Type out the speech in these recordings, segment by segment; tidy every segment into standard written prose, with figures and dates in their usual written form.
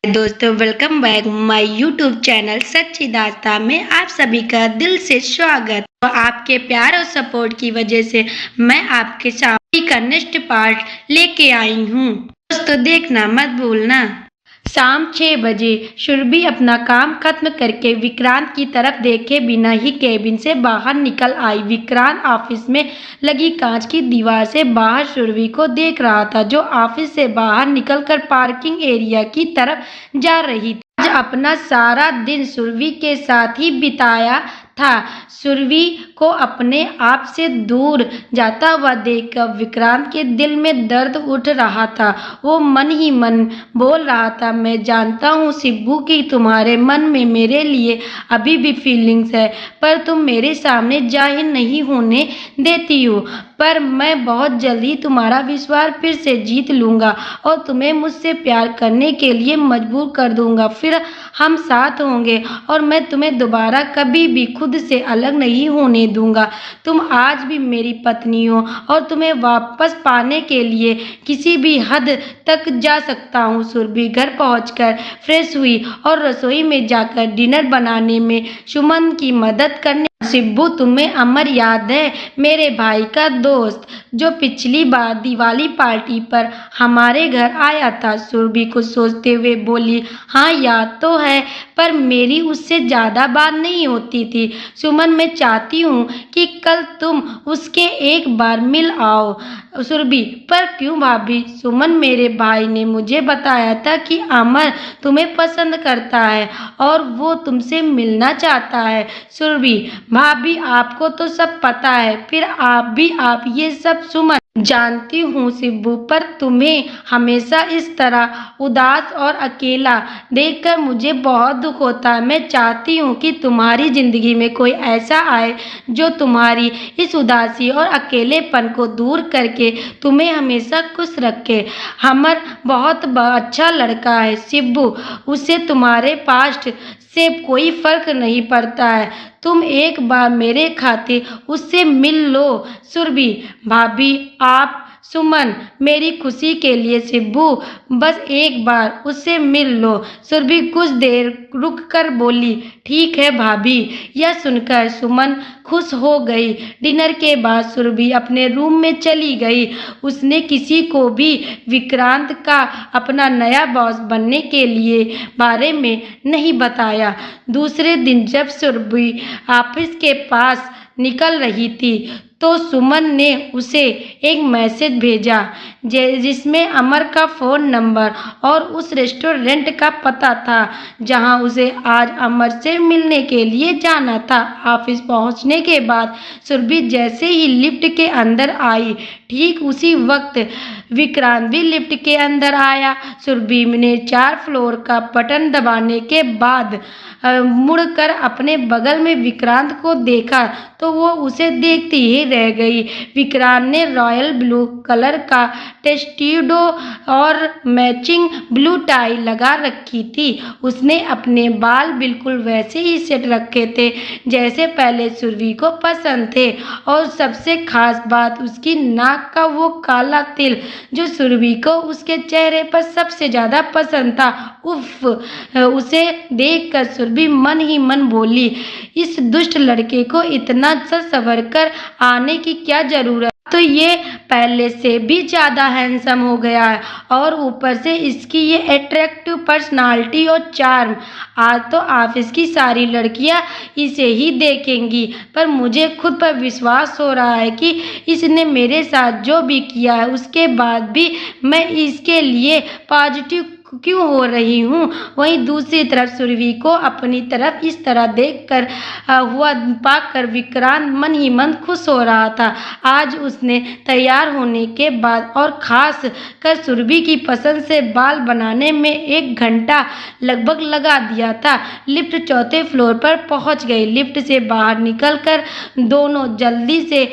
दोस्तों, welcome back my YouTube channel सच्ची दास्तां में आप सभी का दिल से स्वागत। तो आपके प्यार और सपोर्ट की वजह से मैं आपके सामने का नेक्स्ट पार्ट लेके आई हूँ। दोस्तों, देखना मत भूलना। शाम 6 बजे सुरभि अपना काम खत्म करके विक्रांत की तरफ देखे बिना ही केबिन से बाहर निकल आई। विक्रांत ऑफिस में लगी कांच की दीवार से बाहर सुरभि को देख रहा था, जो ऑफिस से बाहर निकलकर पार्किंग एरिया की तरफ जा रही थी। आज अपना सारा दिन सुरभि के साथ ही बिताया था। सुरभि को अपने आप से दूर जाता हुआ देखकर विक्रांत के दिल में दर्द उठ रहा था। वो मन ही मन बोल रहा था, मैं जानता हूँ शिब्बू कि तुम्हारे मन में मेरे लिए अभी भी फीलिंग्स है, पर तुम मेरे सामने जाहिर नहीं होने देती हो। पर मैं बहुत जल्दी तुम्हारा विश्वास फिर से जीत लूँगा और तुम्हें मुझसे प्यार करने के लिए मजबूर कर दूँगा। फिर हम साथ होंगे और मैं तुम्हें दोबारा कभी भी खुद से अलग नहीं होने दूँगा। तुम आज भी मेरी पत्नी हो और तुम्हें वापस पाने के लिए किसी भी हद तक जा सकता हूँ। सुरभि घर पहुँचकर फ्रेश हुई और रसोई में जाकर डिनर बनाने में सुमन की मदद करने। शिब्बू, तुम्हें अमर याद है, मेरे भाई का दोस्त जो पिछली बार दिवाली पार्टी पर हमारे घर आया था? सुरभि कुछ सोचते हुए बोली, हाँ याद तो है, पर मेरी उससे ज़्यादा बात नहीं होती थी। सुमन, मैं चाहती हूँ कि कल तुम उसके एक बार मिल आओ। सुरभि, पर क्यों भाभी? सुमन, मेरे भाई ने मुझे बताया था कि अमर तुम्हें पसंद करता है और वो तुमसे मिलना चाहता है। सुरभि, भाभी आपको तो सब पता है, फिर आप ये सब। सुमन, जानती हूँ शिब्बू, पर तुम्हें हमेशा इस तरह उदास और अकेला देखकर मुझे बहुत दुख होता है। मैं चाहती हूँ कि तुम्हारी जिंदगी में कोई ऐसा आए जो तुम्हारी इस उदासी और अकेलेपन को दूर करके तुम्हें हमेशा खुश रखे। अमर बहुत अच्छा लड़का है शिब्बू, उसे तुम्हारे पास्ट से कोई फर्क नहीं पड़ता है। तुम एक बार मेरे खातिर उससे मिल लो। सुरभि, भाभी आप। सुमन, मेरी खुशी के लिए शिब्बू बस एक बार उससे मिल लो। सुरभि कुछ देर रुक कर बोली, ठीक है भाभी। यह सुनकर सुमन खुश हो गई। डिनर के बाद सुरभि अपने रूम में चली गई। उसने किसी को भी विक्रांत का अपना नया बॉस बनने के लिए बारे में नहीं बताया। दूसरे दिन जब सुरभि ऑफिस के पास निकल रही थी तो सुमन ने उसे एक मैसेज भेजा जिसमें अमर का फ़ोन नंबर और उस रेस्टोरेंट का पता था जहां उसे आज अमर से मिलने के लिए जाना था। ऑफिस पहुंचने के बाद सुरभि जैसे ही लिफ्ट के अंदर आई, ठीक उसी वक्त विक्रांत भी लिफ्ट के अंदर आया। सुरभि ने 4 फ्लोर का बटन दबाने के बाद मुड़कर अपने बगल में विक्रांत को देखा तो वो उसे देखती ही रह गई। विक्रांत ने रॉयल ब्लू कलर का टेस्टिडो और मैचिंग ब्लू टाई लगा रखी थी। उसने अपने बाल बिल्कुल वैसे ही सेट रखे थे जैसे पहले सुरभि को पसंद थे, और सबसे खास बात उसकी नाक का वो काला तिल जो सुरभि को उसके चेहरे पर सबसे ज़्यादा पसंद था। उफ, उसे देखकर सुरभि मन ही मन बोली, इस दुष्ट लड़के को इतना सज संवर कर आने की क्या जरूरत, तो ये पहले से भी ज़्यादा हैंडसम हो गया है और ऊपर से इसकी ये अट्रैक्टिव पर्सनालिटी और चार्म। आज तो ऑफिस की सारी लड़कियां इसे ही देखेंगी। पर मुझे खुद पर विश्वास हो रहा है कि इसने मेरे साथ जो भी किया है उसके बाद भी मैं इसके लिए पॉजिटिव क्यों हो रही हूँ। वहीं दूसरी तरफ सुरभि को अपनी तरफ इस तरह देखकर हुआ पाकर विक्रांत मन ही मन खुश हो रहा था। आज उसने तैयार होने के बाद और खास कर सुरभि की पसंद से बाल बनाने में 1 घंटा लगभग लगा दिया था। लिफ्ट 4थे फ्लोर पर पहुंच गई। लिफ्ट से बाहर निकलकर दोनों जल्दी से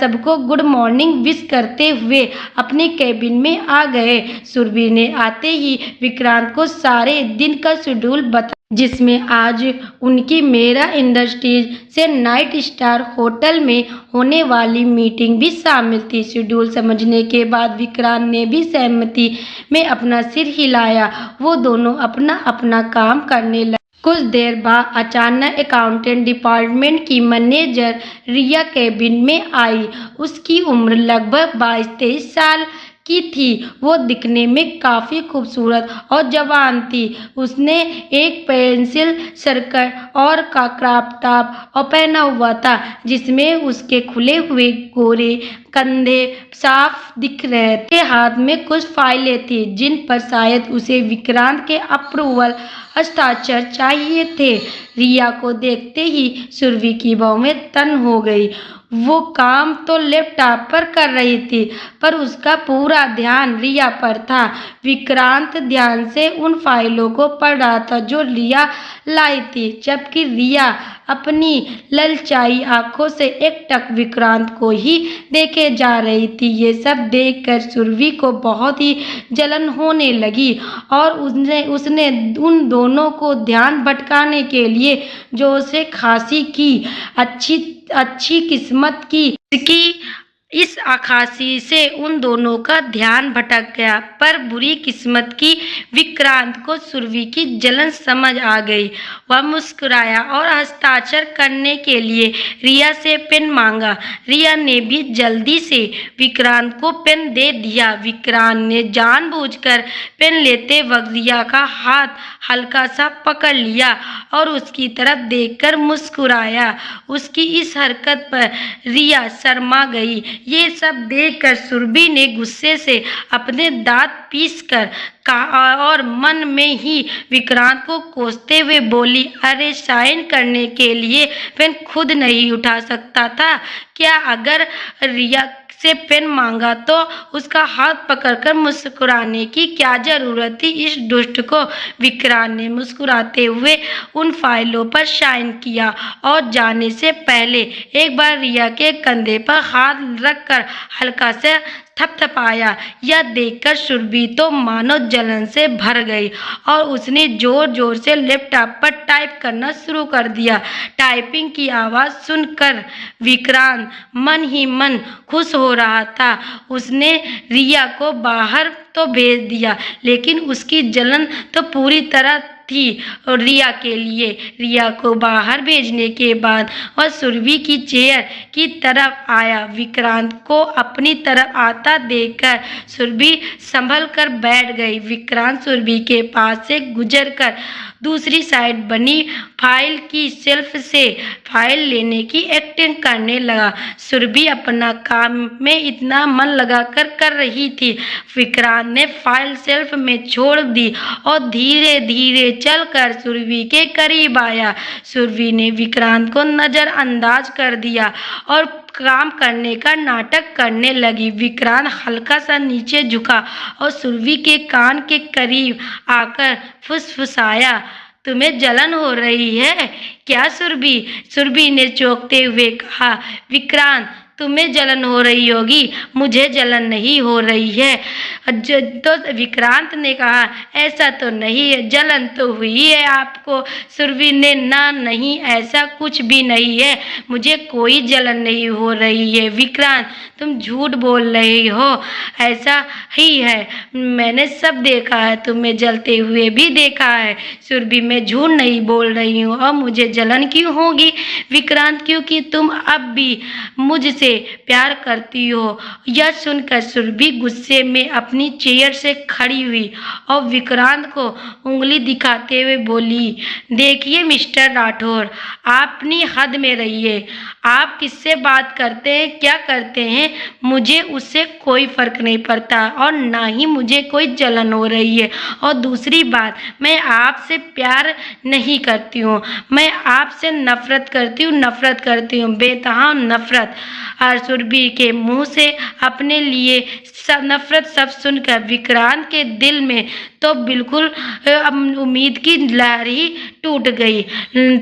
सबको गुड मॉर्निंग विश करते हुए अपने केबिन में आ गए। सुरभि ने आते ही विक्रांत को सारे दिन का शेड्यूल बता जिसमें आज उनकी मेरा इंडस्ट्रीज से नाइट स्टार होटल में होने वाली मीटिंग भी शामिल थी। शेड्यूल समझने के बाद विक्रांत ने भी सहमति में अपना सिर हिलाया। वो दोनों अपना अपना काम करने लगे। कुछ देर बाद अचानक अकाउंटेंट डिपार्टमेंट की मैनेजर रिया केबिन में आई। उसकी उम्र लगभग 22-23 साल की थी। वो दिखने में काफ़ी खूबसूरत और जवान थी। उसने एक पेंसिल स्कर्ट और का क्रॉप टॉप और पहना हुआ था, जिसमें उसके खुले हुए गोरे कंधे साफ दिख रहे थे। हाथ में कुछ फाइलें थी, जिन पर शायद उसे विक्रांत के अप्रूवल हस्ताक्षर चाहिए थे। रिया को देखते ही सुरभि की भौहें तन हो गई। वो काम तो लैपटॉप पर कर रही थी, पर उसका पूरा ध्यान रिया पर था। विक्रांत ध्यान से उन फाइलों को पढ़ रहा था जो रिया लाई थी, जबकि रिया अपनी ललचाई आंखों से एकटक विक्रांत को ही देखे जा रही थी। ये सब देखकर सुरभि को बहुत ही जलन होने लगी और उसने उन दोनों को ध्यान भटकाने के लिए जोर से खांसी की। अच्छी किस्मत की इस आखासी से उन दोनों का ध्यान भटक गया, पर बुरी किस्मत की विक्रांत को सुरभि की जलन समझ आ गई। वह मुस्कुराया और हस्ताक्षर करने के लिए रिया से पेन मांगा। रिया ने भी जल्दी से विक्रांत को पेन दे दिया। विक्रांत ने जानबूझकर पेन लेते वक्त रिया का हाथ हल्का सा पकड़ लिया और उसकी तरफ देखकर मुस्कुराया। उसकी इस हरकत पर रिया शर्मा गई। ये सब देखकर सुरभि ने गुस्से से अपने दांत पीसकर कहा और मन में ही विक्रांत को कोसते हुए बोली, अरे साइन करने के लिए पेन खुद नहीं उठा सकता था क्या? अगर रिया से पेन मांगा तो उसका हाथ पकड़कर मुस्कुराने की क्या जरूरत थी इस दुष्ट को? विक्रांत ने मुस्कुराते हुए उन फाइलों पर साइन किया और जाने से पहले एक बार रिया के कंधे पर हाथ रखकर हल्का से थपथपाया। यह देखकर सुरभि तो मानो जलन से भर गई और उसने जोर जोर से लैपटॉप पर टाइप करना शुरू कर दिया। टाइपिंग की आवाज़ सुनकर विक्रांत मन ही मन खुश हो रहा था। उसने रिया को बाहर तो भेज दिया, लेकिन उसकी जलन तो पूरी तरह थी और रिया के लिए। रिया को बाहर भेजने के बाद वह सुरभि की चेयर की तरफ आया। विक्रांत को अपनी तरफ आता देखकर सुरभि संभल कर बैठ गई। विक्रांत सुरभि के पास से गुजरकर दूसरी साइड बनी फाइल की शेल्फ से फाइल लेने की एक्टिंग करने लगा। सुरभि अपना काम में इतना मन लगाकर कर रही थी। विक्रांत ने फाइल शेल्फ में छोड़ दी और धीरे धीरे चलकर सुरभि के करीब आया। सुरभि ने विक्रांत को नजरअंदाज कर दिया और काम करने का नाटक करने लगी। विक्रांत हल्का सा नीचे झुका और सुरभि के कान के करीब आकर फुसफुसाया, तुम्हें जलन हो रही है क्या सुरभि? सुरभि ने चौंकते हुए कहा, विक्रांत तुम्हें जलन हो रही होगी, मुझे जलन नहीं हो रही है। तो विक्रांत ने कहा, ऐसा तो नहीं है, जलन तो हुई है आपको। सुरभि ने ना नहीं, ऐसा कुछ भी नहीं है, मुझे कोई जलन नहीं हो रही है। विक्रांत तुम झूठ बोल रही हो, ऐसा ही है, मैंने सब देखा है, तुम्हें जलते हुए भी देखा है। सुरभि मैं झूठ नहीं बोल रही हूँ और मुझे जलन क्यों होगी विक्रांत? क्योंकि तुम अब भी मुझसे प्यार करती हो। यह सुनकर सुरभि गुस्से में अपनी चेयर से खड़ी हुई और विक्रांत को उंगली दिखाते हुए बोली, देखिए मिस्टर राठौर, आप अपनी हद में रहिए। आप किससे बात करते हैं, क्या करते हैं, मुझे उससे कोई फर्क नहीं पड़ता और ना ही मुझे कोई जलन हो रही है। और दूसरी बात, मैं आपसे प्यार नहीं करती हूँ, मैं आपसे नफरत करती हूँ, बेतहा नफरत। और सुरभि के मुंह से अपने लिए नफरत सब सुनकर विक्रांत के दिल में तो बिल्कुल उम्मीद की लहर ही टूट गई।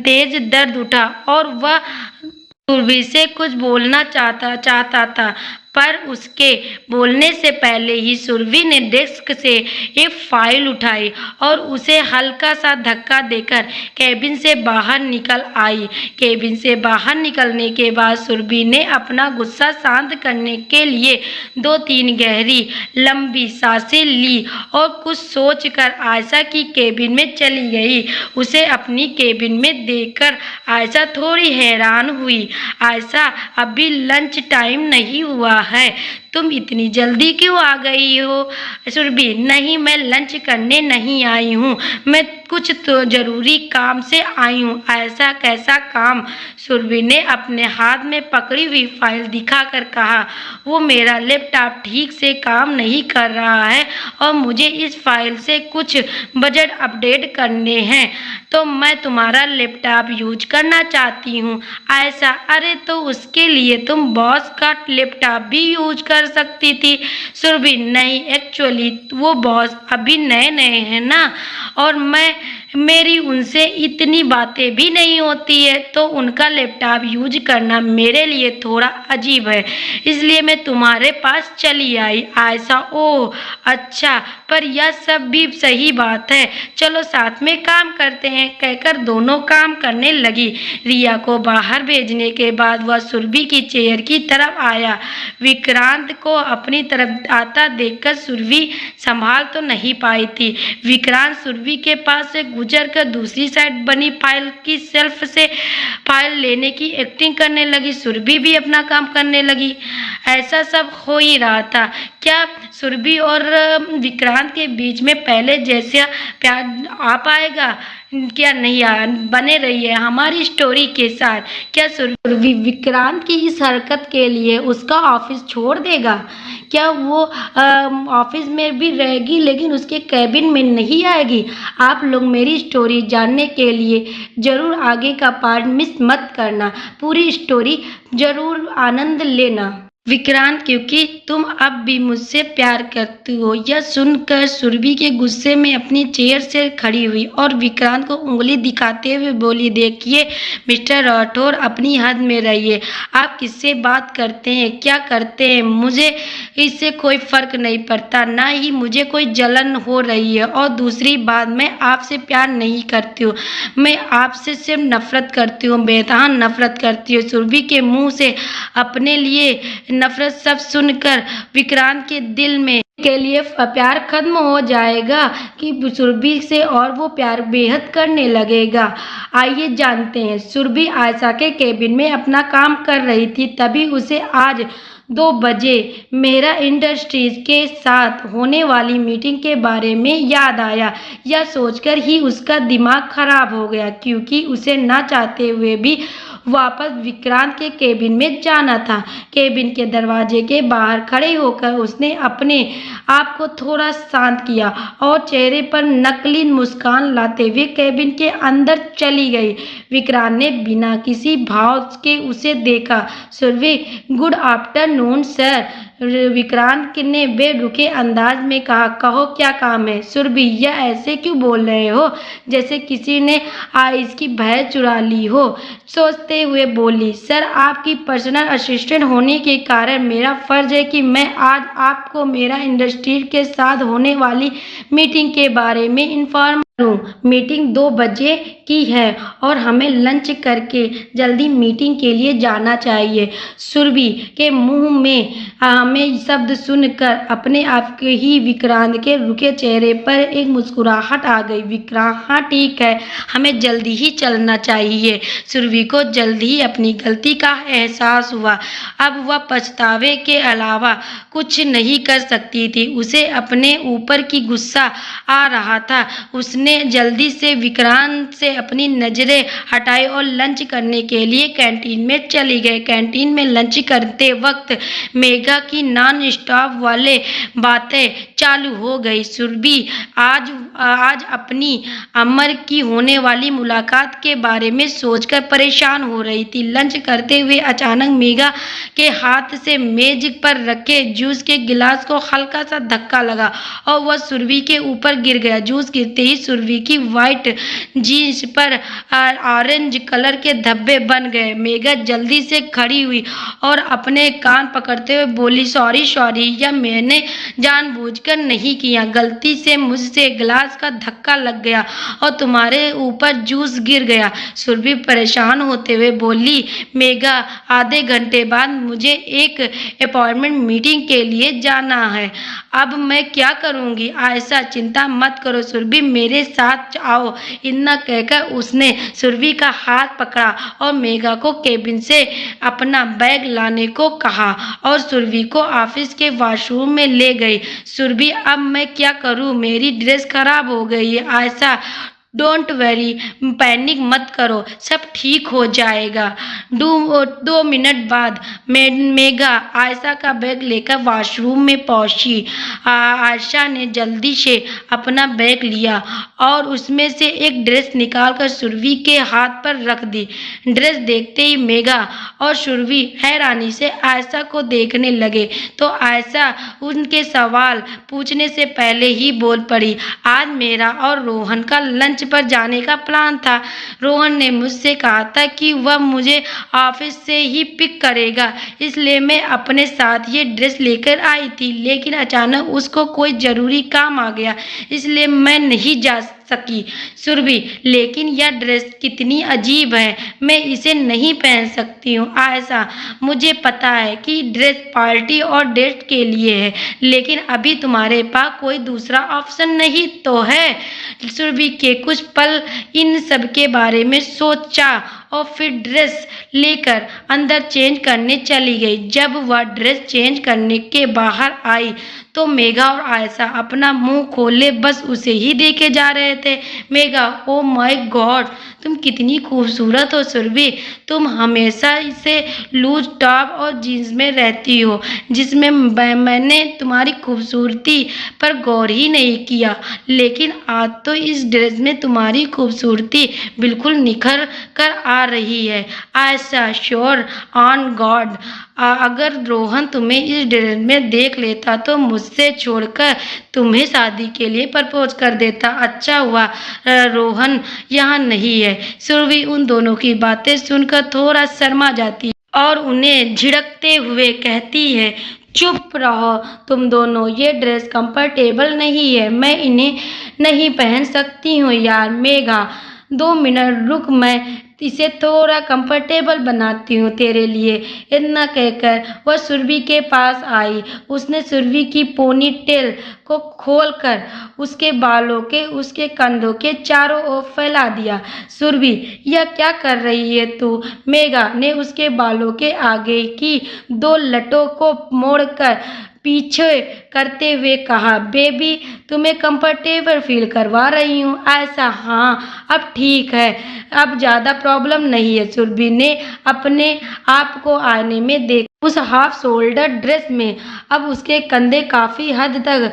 तेज दर्द उठा और वह सुरभि से कुछ बोलना चाहता था, पर उसके बोलने से पहले ही सुरभि ने डेस्क से एक फाइल उठाई और उसे हल्का सा धक्का देकर केबिन से बाहर निकल आई। केबिन से बाहर निकलने के बाद सुरभि ने अपना गुस्सा शांत करने के लिए 2-3 गहरी लंबी सांसें ली और कुछ सोचकर आयशा की केबिन में चली गई। उसे अपनी केबिन में देखकर आयशा थोड़ी हैरान हुई। आयशा, अभी लंच टाइम नहीं हुआ है, तुम इतनी जल्दी क्यों आ गई हो? सुरभि, नहीं, मैं लंच करने नहीं आई हूँ, मैं कुछ तो जरूरी काम से आई हूँ। ऐसा कैसा काम? सुरभि ने अपने हाथ में पकड़ी हुई फाइल दिखाकर कहा, वो मेरा लैपटॉप ठीक से काम नहीं कर रहा है और मुझे इस फाइल से कुछ बजट अपडेट करने हैं, तो मैं तुम्हारा लैपटॉप यूज करना चाहती हूँ। ऐसा? अरे तो उसके लिए तुम बॉस का लैपटॉप भी यूज कर सकती थी। सुरभि, नहीं, एक्चुअली वो बॉस अभी नए नए हैं ना, और मेरी उनसे इतनी बातें भी नहीं होती है, तो उनका लैपटॉप यूज करना मेरे लिए थोड़ा अजीब है, इसलिए मैं तुम्हारे पास चली आई। ऐसा? ओह अच्छा, पर यह सब भी सही बात है, चलो साथ में काम करते हैं, कहकर दोनों काम करने लगी। रिया को बाहर भेजने के बाद वह सुरभि की चेयर की तरफ आया। विक्रांत को अपनी तरफ आता देखकर सुरभि संभाल तो नहीं पाई थी। विक्रांत सुरभि के पास से गुजरकर दूसरी साइड बनी फाइल की शेल्फ से फाइल लेने की एक्टिंग करने लगी। सुरभि भी अपना काम करने लगी। ऐसा सब हो ही रहा था। क्या सुरभि और विक्रांत के बीच में पहले जैसा प्यार आ पाएगा? क्या नहीं? बने रहिए हमारी स्टोरी के साथ। क्या सुरभि विक्रांत की इस हरकत के लिए उसका ऑफिस छोड़ देगा? क्या वो ऑफिस में भी रहेगी लेकिन उसके कैबिन में नहीं आएगी? आप लोग मेरी स्टोरी जानने के लिए ज़रूर आगे का पार्ट मिस मत करना, पूरी स्टोरी ज़रूर आनंद लेना। विक्रांत, क्योंकि तुम अब भी मुझसे प्यार करती हो। यह सुनकर सुरभि के गुस्से में अपनी चेयर से खड़ी हुई और विक्रांत को उंगली दिखाते हुए बोली, देखिए मिस्टर राठौर, अपनी हद में रहिए। आप किससे बात करते हैं, क्या करते हैं, मुझे इससे कोई फर्क नहीं पड़ता, ना ही मुझे कोई जलन हो रही है। और दूसरी बात, मैं आपसे प्यार नहीं करती हूँ, मैं आपसे सिर्फ नफरत करती हूँ, बेतहान नफरत करती हूँ। सुरभि के मुँह से अपने लिए नफरत सब सुनकर विक्रांत के दिल में के लिए प्यार खत्म हो जाएगा कि सुरभि से और वो प्यार बेहद करने लगेगा। आइए जानते हैं। सुरभि आयशा के केबिन में अपना काम कर रही थी, तभी उसे आज 2 बजे मेरा इंडस्ट्रीज के साथ होने वाली मीटिंग के बारे में याद आया। यह सोचकर ही उसका दिमाग खराब हो गया, क्योंकि उसे ना चाहते हुए भी वापस विक्रांत के केबिन में जाना था। केबिन के दरवाजे के बाहर खड़े होकर उसने अपने आप को थोड़ा शांत किया और चेहरे पर नकली मुस्कान लाते हुए केबिन के अंदर चली गई। विक्रांत ने बिना किसी भाव के उसे देखा। Surabhi, good afternoon sir, Vikrant ने बेरुखे अंदाज में कहा। कहो क्या काम है? सुरभि, यह ऐसे क्यों बोल रहे हो जैसे किसी ने आइस की भय चुरा ली हो? सोचते हुए बोली, सर आपकी पर्सनल असिस्टेंट होने के कारण मेरा फर्ज है कि मैं आज आपको मेरा इंडस्ट्री के साथ होने वाली मीटिंग के बारे में इन्फॉर्म मीटिंग 2 बजे की है और हमें लंच करके जल्दी मीटिंग के लिए जाना चाहिए। सुरभि के मुंह में हमें शब्द सुनकर अपने आप के ही विक्रांत के रुके चेहरे पर एक मुस्कुराहट आ गई। विक्रांत, हाँ ठीक है, हमें जल्दी ही चलना चाहिए। सुरभि को जल्दी ही अपनी गलती का एहसास हुआ। अब वह पछतावे के अलावा कुछ नहीं कर सकती थी। उसे अपने ऊपर की गुस्सा आ रहा था। उसने जल्दी से विक्रांत से अपनी नजरें हटाई और लंच करने के लिए कैंटीन में चली गई। कैंटीन में लंच करते वक्त मेघा की नॉन स्टॉप वाले बातें चालू हो गई। सुरभि आज आज अपनी अमर की होने वाली मुलाकात के बारे में सोचकर परेशान हो रही थी। लंच करते हुए अचानक मेघा के हाथ से मेज पर रखे जूस के गिलास को हल्का सा धक्का लगा और वह सुरभि के ऊपर गिर गया। जूस गिरते ही सुरभि की वाइट जीन्स पर ऑरेंज कलर के धब्बे बन गए। मेघा जल्दी से खड़ी हुई और अपने कान पकड़ते हुए बोली, सॉरी सॉरी, यह मैंने जानबूझकर नहीं किया। गलती से मुझसे गिलास का धक्का लग गया और तुम्हारे ऊपर जूस गिर गया। सुरभि परेशान होते हुए बोली, मेघा, आधे घंटे बाद मुझे एक अपॉइंटमेंट मीटिंग के लिए जाना है। अब मैं क्या करूंगी? ऐसा चिंता मत करो सुरभि, मेरे साथ आओ। इतना कहकर उसने सुरभि का हाथ पकड़ा और मेघा को केबिन से अपना बैग लाने को कहा और सुरभि को ऑफिस के वॉशरूम में ले गई। सुरभि, अब मैं क्या करूं? मेरी ड्रेस खराब हो गई है। ऐसा डोंट वरी, पैनिक मत करो, सब ठीक हो जाएगा। 2 मिनट बाद मेघा आयशा का बैग लेकर वॉशरूम में पहुंची। आयशा ने जल्दी से अपना बैग लिया और उसमें से एक ड्रेस निकालकर सुरभि के हाथ पर रख दी। ड्रेस देखते ही मेघा और सुरभि हैरानी से आयशा को देखने लगे तो आयशा उनके सवाल पूछने से पहले ही बोल पड़ी, आज मेरा और रोहन का लंच पर जाने का प्लान था। रोहन ने मुझसे कहा था कि वह मुझे ऑफिस से ही पिक करेगा, इसलिए मैं अपने साथ ये ड्रेस लेकर आई थी, लेकिन अचानक उसको कोई जरूरी काम आ गया, इसलिए मैं नहीं जा सकी। सुरभि, लेकिन यह ड्रेस कितनी अजीब है, मैं इसे नहीं पहन सकती हूँ। आयशा, मुझे पता है कि ड्रेस पार्टी और डेट के लिए है, लेकिन अभी तुम्हारे पास कोई दूसरा ऑप्शन नहीं तो है। सुरभि के कुछ पल इन सब के बारे में सोचा और फिर ड्रेस लेकर अंदर चेंज करने चली गई। जब वह ड्रेस चेंज करने के बाहर आई तो मेघा और आयशा अपना मुंह खोले बस उसे ही देखे जा रहे थे। मेघा, ओ माय गॉड, तुम कितनी खूबसूरत हो सुरभि, तुम हमेशा इसे लूज टॉप और जीन्स में रहती हो, जिसमें मैंने तुम्हारी खूबसूरती पर गौर ही नहीं किया, लेकिन आज तो इस ड्रेस में तुम्हारी खूबसूरती बिल्कुल निखर कर आ रही है। आयशा, श्योर ऑन गॉड, अगर रोहन तुम्हें इस ड्रेस में देख लेता तो मुझसे छोड़कर तुम्हें शादी के लिए प्रपोज कर देता। अच्छा हुआ रोहन यहाँ नहीं है। सुरभि उन दोनों की बातें सुनकर थोड़ा शर्मा जाती है और उन्हें झिड़कते हुए कहती है, चुप रहो तुम दोनों, ये ड्रेस कंफर्टेबल नहीं है, मैं इन्हें नहीं पहन सकती हूँ यार। मेघा, 2 मिनट रुक, मैं इसे थोड़ा कंफर्टेबल बनाती हूँ तेरे लिए। इतना कहकर वह सुरभि के पास आई। उसने सुरभि की पोनी टेल को खोलकर उसके बालों के उसके कंधों के चारों ओर फैला दिया। सुरभि, यह क्या कर रही है तू? मेघा ने उसके बालों के आगे की 2 लटों को मोड़कर पीछे करते हुए कहा, बेबी, तुम्हें कंफर्टेबल फील करवा रही हूँ। ऐसा? हाँ, अब ठीक है, अब ज़्यादा प्रॉब्लम नहीं है। सुरभि ने अपने आप को आईने में देख उस हाफ शोल्डर ड्रेस में अब उसके कंधे काफ़ी हद तक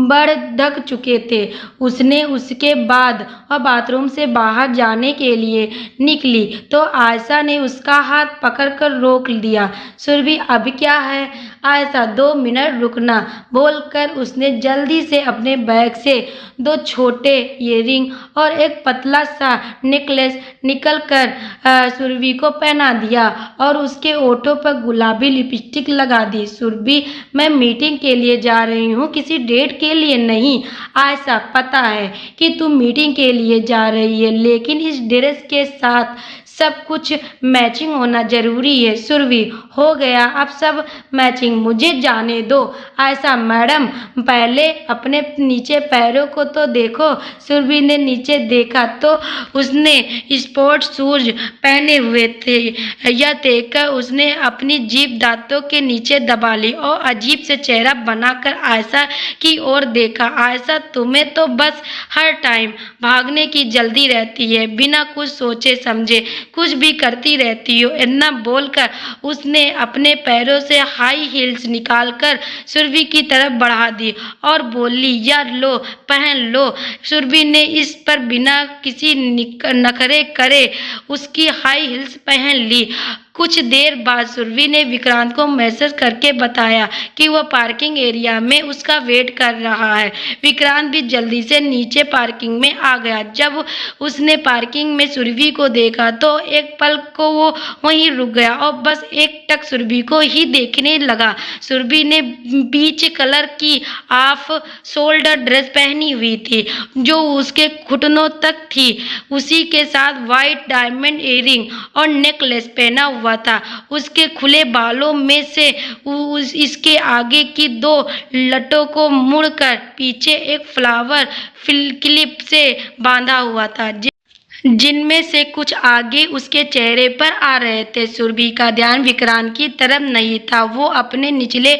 बढ़ ढक चुके थे। उसने उसके बाद और बाथरूम से बाहर जाने के लिए निकली तो आयशा ने उसका हाथ पकड़कर रोक दिया। सुरभि, अब क्या है? आयशा, 2 मिनट रुकना, बोलकर उसने जल्दी से अपने बैग से 2 छोटे ईयरिंग और एक पतला सा नेकलेस निकल कर सुरभि को पहना दिया और उसके ओठों पर गुलाबी लिपस्टिक लगा दी। सुरभि, मैं मीटिंग के लिए जा रही हूँ, किसी डेट के लिए नहीं। आयशा, पता है कि तुम मीटिंग के लिए जा रही है, लेकिन इस ड्रेस के साथ सब कुछ मैचिंग होना जरूरी है। सुरभि, हो गया अब सब मैचिंग, मुझे जाने दो। आयशा, मैडम, पहले अपने नीचे पैरों को तो देखो। सुरभि ने नीचे देखा तो उसने स्पोर्ट्स शूज पहने हुए थे। यह देखकर उसने अपनी जीभ दांतों के नीचे दबा ली और अजीब से चेहरा बनाकर आयशा की ओर देखा। आयशा, तुम्हें तो बस हर टाइम भागने की जल्दी रहती है, बिना कुछ सोचे समझे कुछ भी करती रहती हो। इतना बोलकर उसने अपने पैरों से हाई हील्स निकालकर सुरभि की तरफ बढ़ा दी और बोली, यार लो पहन लो। सुरभि ने इस पर बिना किसी नखरे करे उसकी हाई हील्स पहन ली। कुछ देर बाद सुरभि ने विक्रांत को मैसेज करके बताया कि वह पार्किंग एरिया में उसका वेट कर रहा है। विक्रांत भी जल्दी से नीचे पार्किंग में आ गया। जब उसने पार्किंग में सुरभि को देखा तो एक पल को वो वहीं रुक गया और बस एक टक सुरभि को ही देखने लगा। सुरभि ने पीच कलर की हाफ शोल्डर ड्रेस पहनी हुई थी जो उसके घुटनों तक थी। उसी के साथ व्हाइट डायमंड इयररिंग और नेकलेस पहना हुआ था। उसके खुले बालों में से इसके आगे की 2 लटों को मुड़कर पीछे एक फ्लावर क्लिप से बांधा हुआ था जिनमें से कुछ आगे उसके चेहरे पर आ रहे थे। सुरभि का ध्यान विक्रांत की तरफ नहीं था। वो अपने निचले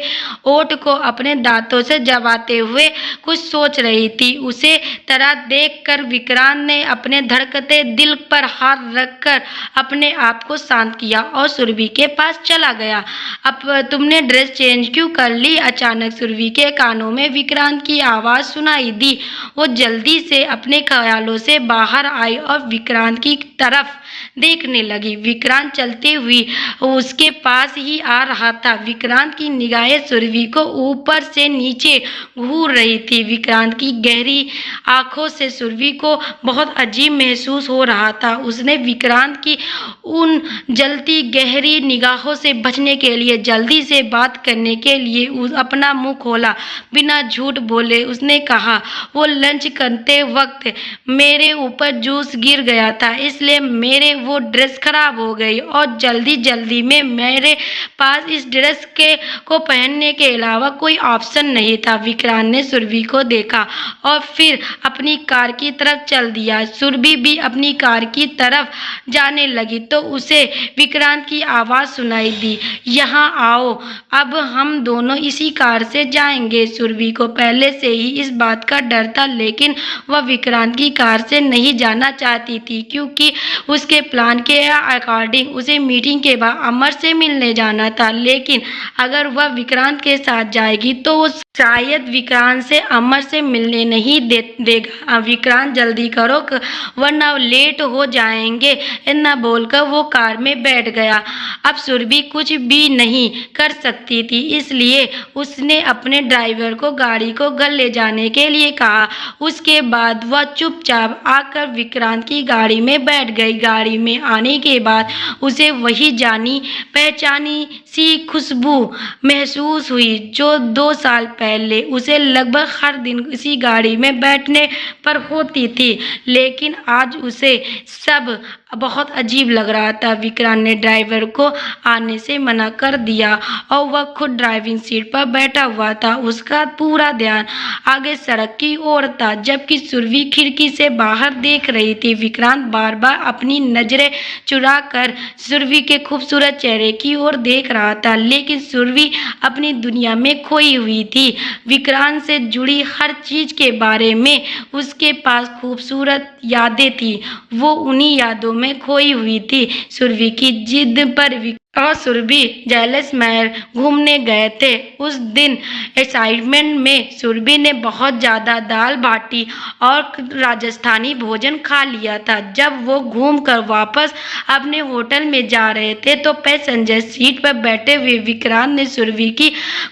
ओठ को अपने दांतों से चबाते हुए कुछ सोच रही थी। उसे तरह देखकर विक्रांत ने अपने धड़कते दिल पर हाथ रखकर अपने आप को शांत किया और सुरभि के पास चला गया। अब तुमने ड्रेस चेंज क्यों कर ली? अचानक सुरभि के कानों में विक्रांत की आवाज़ सुनाई दी। वो जल्दी से अपने ख्यालों से बाहर आई और विक्रांत की तरफ देखने लगी। विक्रांत चलते हुए उसके पास ही आ रहा था। विक्रांत की निगाहें सुरभि को ऊपर से नीचे घूर रही थी। विक्रांत की गहरी आंखों से सुरभि को बहुत अजीब महसूस हो रहा था। उसने विक्रांत की उन जलती गहरी निगाहों से बचने के लिए जल्दी से बात करने के लिए अपना मुंह खोला। बिना झूठ बोले उसने कहा, वो लंच करते वक्त मेरे ऊपर जूस गिर गया था, इसलिए मेरे वो ड्रेस खराब हो गई और जल्दी में मेरे पास इस ड्रेस को पहनने के अलावा कोई ऑप्शन नहीं था। विक्रांत ने सुरभि को देखा और फिर अपनी कार की तरफ चल दिया। सुरभि भी अपनी कार की तरफ जाने लगी तो उसे विक्रांत की आवाज़ सुनाई दी, यहाँ आओ, अब हम दोनों इसी कार से जाएंगे। सुरभि को पहले से ही इस बात का डर था, लेकिन वह विक्रांत की कार से नहीं जाना चाहती थी क्योंकि उसके प्लान के अकॉर्डिंग उसे मीटिंग के बाद अमर से मिलने जाना था। लेकिन अगर वह विक्रांत के साथ जाएगी तो वो शायद विक्रांत से अमर से मिलने नहीं देगा। विक्रांत जल्दी करो वरना लेट हो जाएंगे, इतना बोलकर वो कार में बैठ गया। अब सुरभि कुछ भी नहीं कर सकती थी, इसलिए उसने अपने ड्राइवर को गाड़ी को घर ले जाने के लिए कहा। उसके बाद वह चुपचाप आकर विक्रांत की गाड़ी में बैठ गई। गाड़ी में आने के बाद उसे वही जानी पहचानी सी खुशबू महसूस हुई जो 2 साल पहले उसे लगभग हर दिन इसी गाड़ी में बैठने पर होती थी। लेकिन आज उसे सब बहुत अजीब लग रहा था। विक्रांत ने ड्राइवर को आने से मना कर दिया और वह खुद ड्राइविंग सीट पर बैठा हुआ था। उसका पूरा ध्यान आगे सड़क की ओर था, जबकि सुरभि खिड़की से बाहर देख रही थी। विक्रांत बार बार अपनी नजरें चुरा कर सुरभि के खूबसूरत चेहरे की ओर देख रहा था, लेकिन सुरभि अपनी दुनिया में खोई हुई थी। विक्रांत से जुड़ी हर चीज के बारे में उसके पास खूबसूरत यादें थी, वो उन्हीं यादों में खोई हुई थी। सुरभि की जिद पर और सुरभि जैसलमेर घूमने गए थे। उस दिन एक्साइटमेंट में सुरभि ने बहुत ज़्यादा दाल बाटी और राजस्थानी भोजन खा लिया था। जब वो घूमकर वापस अपने होटल में जा रहे थे तो पैसेंजर सीट पर बैठे हुए विक्रांत ने सुरभि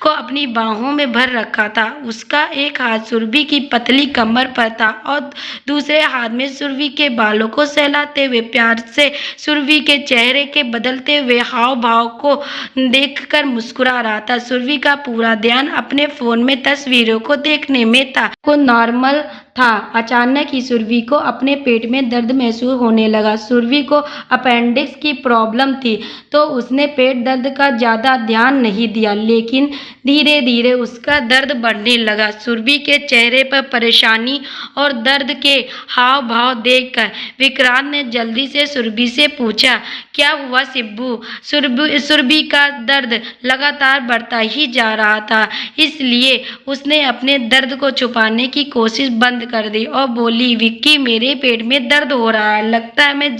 को अपनी बाहों में भर रखा था। उसका एक हाथ सुरभि की पतली कमर पर था और दूसरे हाथ में सुरभि के बालों को सहलाते हुए प्यार से सुरभि के चेहरे के बदलते हुए भाव को देखकर मुस्कुरा रहा था। सुरभि का पूरा ध्यान अपने फोन में तस्वीरों को देखने में था। वो नॉर्मल था। अचानक ही सुरभि को अपने पेट में दर्द महसूस होने लगा। सुरभि को अपेंडिक्स की प्रॉब्लम थी तो उसने पेट दर्द का ज़्यादा ध्यान नहीं दिया, लेकिन धीरे धीरे उसका दर्द बढ़ने लगा। सुरभि के चेहरे पर परेशानी और दर्द के हाव भाव देखकर विक्रांत ने जल्दी से सुरभि से पूछा, क्या हुआ सिब्बू? सुरभि का दर्द लगातार बढ़ता ही जा रहा था, इसलिए उसने अपने दर्द को छुपाने की कोशिश बंद बंद कर दी और बोली, विक्की मेरे पेट में दर्द हो रहा है, लगता है मैं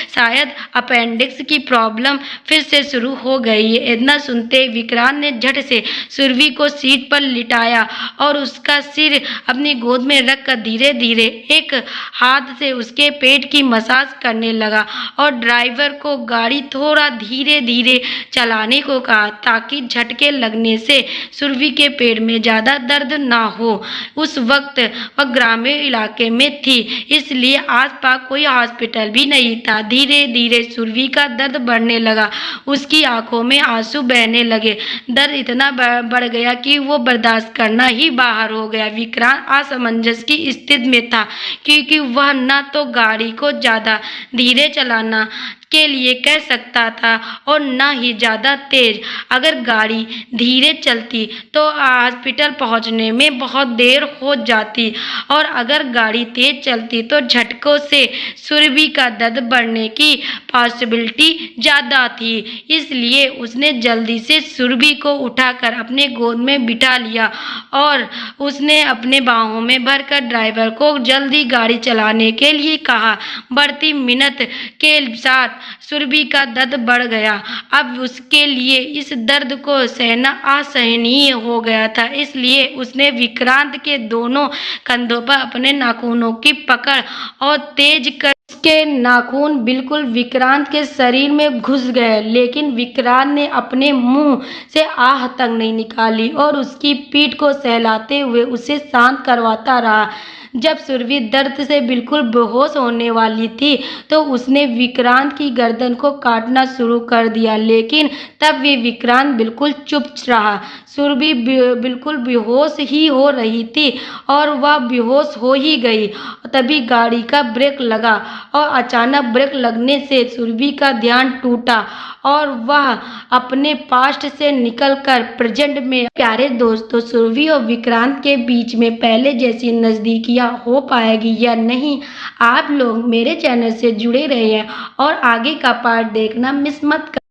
शायद अपेंडिक्स की प्रॉब्लम फिर से शुरू हो गई है। इतना सुनते विक्रांत ने झट से सुरभि को सीट पर लिटाया और उसका सिर अपनी गोद में रखकर धीरे धीरे एक हाथ से उसके पेट की मसाज करने लगा और ड्राइवर को गाड़ी थोड़ा धीरे धीरे चलाने को कहा ताकि झटके लगने से सुरभि के पेट में ज़्यादा दर्द ना हो। उस वक्त वह ग्रामीण इलाके में थी, इसलिए आसपास कोई हॉस्पिटल भी नहीं था। धीरे धीरे सुरभि का दर्द बढ़ने लगा, उसकी आंखों में आंसू बहने लगे। दर्द इतना बढ़ गया कि वो बर्दाश्त करना ही बाहर हो गया। विक्रांत असमंजस की स्थिति में था क्योंकि वह न तो गाड़ी को ज़्यादा धीरे चलाना के लिए कह सकता था और न ही ज़्यादा तेज। अगर गाड़ी धीरे चलती तो हॉस्पिटल पहुंचने में बहुत देर हो जाती और अगर गाड़ी तेज चलती तो झटकों से सुरभि का दर्द बढ़ने की पॉसिबिलिटी ज़्यादा थी। इसलिए उसने जल्दी से सुरभि को उठाकर अपने गोद में बिठा लिया और उसने अपने बाहों में भरकर ड्राइवर को जल्दी गाड़ी चलाने के लिए कहा। बढ़ती मिनट के साथ सुरभि का दर्द बढ़ गया। अब उसके लिए इस दर्द को सहना असहनीय हो गया था, इसलिए उसने विक्रांत के दोनों कंधों पर अपने नाखूनों की पकड़ और तेज कर उसके नाखून बिल्कुल विक्रांत के शरीर में घुस गए, लेकिन विक्रांत ने अपने मुंह से आह तक नहीं निकाली और उसकी पीठ को सहलाते हुए उसे शांत करवाता रहा। जब सुरभि दर्द से बिल्कुल बेहोश होने वाली थी तो उसने विक्रांत की गर्दन को काटना शुरू कर दिया, लेकिन तब भी विक्रांत बिल्कुल चुप रहा। सुरभि बिल्कुल बेहोश ही हो रही थी और वह बेहोश हो ही गई। तभी गाड़ी का ब्रेक लगा और अचानक ब्रेक लगने से सुरभि का ध्यान टूटा और वह अपने पास्ट से निकलकर प्रेजेंट में। प्यारे दोस्तों, सुरभि और विक्रांत के बीच में पहले जैसी नज़दीकियाँ हो पाएगी या नहीं, आप लोग मेरे चैनल से जुड़े रहे हैं और आगे का पार्ट देखना मिस मत कर।